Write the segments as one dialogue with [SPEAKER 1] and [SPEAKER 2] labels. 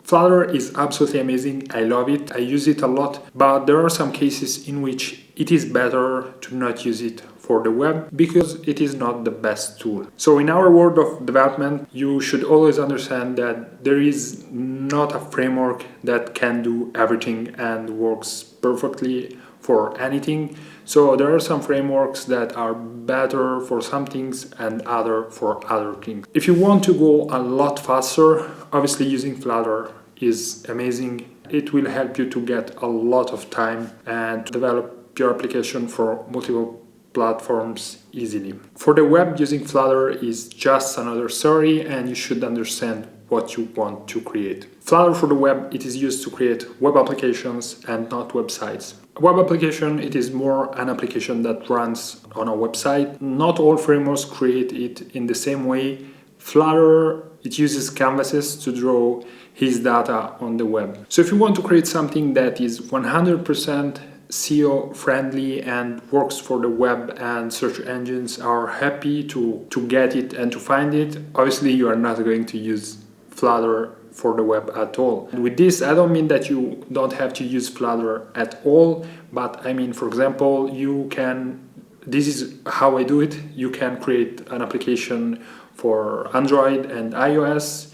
[SPEAKER 1] Flutter is absolutely amazing. I love it. I use it a lot, but there are some cases in which it is better to not use it for the web because it is not the best tool. So in our world of development, you should always understand that there is not a framework that can do everything and works perfectly for anything. So there are some frameworks that are better for some things and other for other things. If you want to go a lot faster, obviously using Flutter is amazing. It will help you to get a lot of time and to develop your application for multiple platforms easily. For the web, using Flutter is just another story, and you should understand what you want to create. Flutter for the web, it is used to create web applications and not websites. A web application, it is more an application that runs on a website. Not all frameworks create it in the same way. Flutter, it uses canvases to draw his data on the web. So if you want to create something that is 100% SEO friendly and works for the web and search engines are happy to get it and to find it, obviously you are not going to use Flutter for the web at all. And with this, I don't mean that you don't have to use Flutter at all, but I mean, for example, you can, this is how I do it, you can create an application for Android and iOS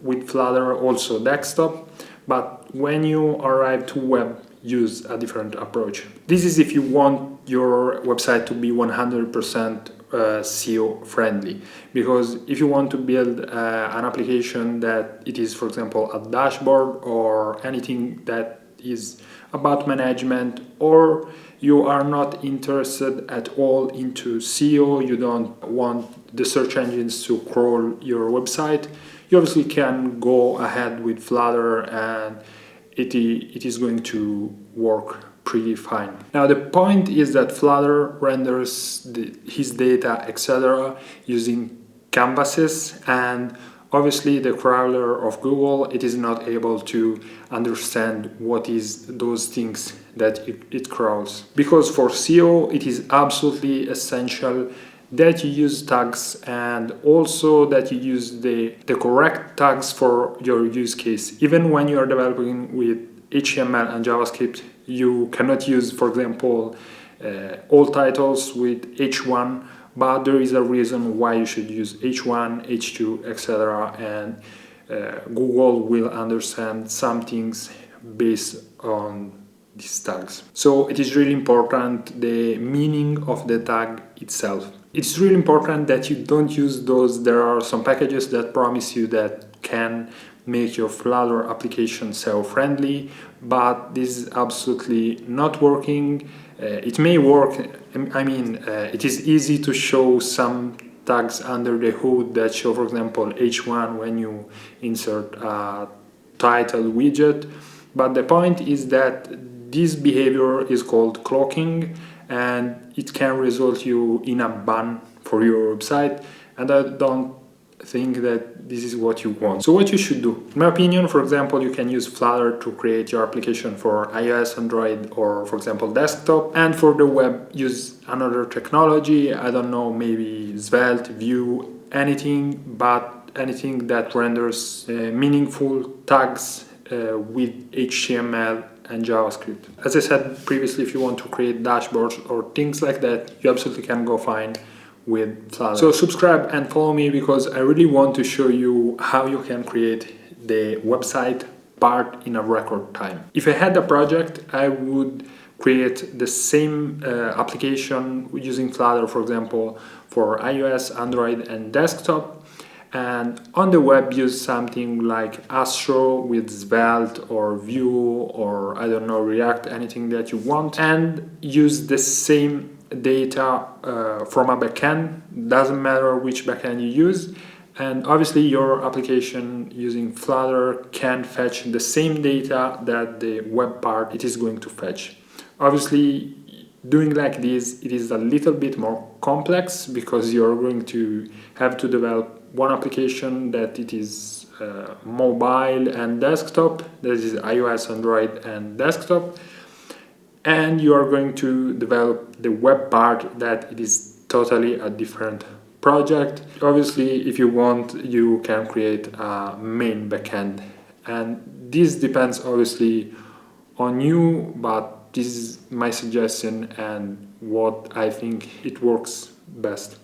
[SPEAKER 1] with Flutter, also desktop, but when you arrive to web, use a different approach. This is if you want your website to be 100% SEO friendly, because if you want to build an application that it is, for example, a dashboard or anything that is about management, or you are not interested at all into SEO, you don't want the search engines to crawl your website, you obviously can go ahead with Flutter and it is going to work pretty fine. Now the point is that Flutter renders his data, etc. using canvases, and obviously the crawler of Google, it is not able to understand what is those things that it crawls. Because for SEO, it is absolutely essential that you use tags and also that you use the correct tags for your use case. Even when you are developing with HTML and JavaScript, you cannot use, for example, all titles with H1, but there is a reason why you should use H1, H2, etc. And Google will understand some things based on these tags. So it is really important the meaning of the tag itself. It's really important that you don't use those. There are some packages that promise you that can make your Flutter application SEO friendly, but this is absolutely not working. It may work. I mean, it is easy to show some tags under the hood that show, for example, H1 when you insert a title widget. But the point is that this behavior is called cloaking, and it can result you in a ban for your website, and I don't think that this is what you want. So what you should do, in my opinion, for example, you can use Flutter to create your application for iOS, Android, or for example desktop, and for the web use another technology. I don't know, maybe Svelte, Vue, anything, but anything that renders meaningful tags with HTML and JavaScript. As I said previously, if you want to create dashboards or things like that, you absolutely can go fine with Flutter. So subscribe and follow me, because I really want to show you how you can create the website part in a record time. If I had a project, I would create the same application using Flutter, for example, for iOS, Android, and desktop. And on the web, use something like Astro with Svelte or Vue or, I don't know, React, anything that you want, and use the same data from a backend. Doesn't matter which backend you use. And obviously your application using Flutter can fetch the same data that the web part it is going to fetch. Obviously, doing like this, it is a little bit more complex, because you're going to have to develop one application that it is mobile and desktop, that is iOS, Android, and desktop, and you are going to develop the web part that it is totally a different project. Obviously, if you want, you can create a main backend And this depends obviously on you, but this is my suggestion and what I think it works best.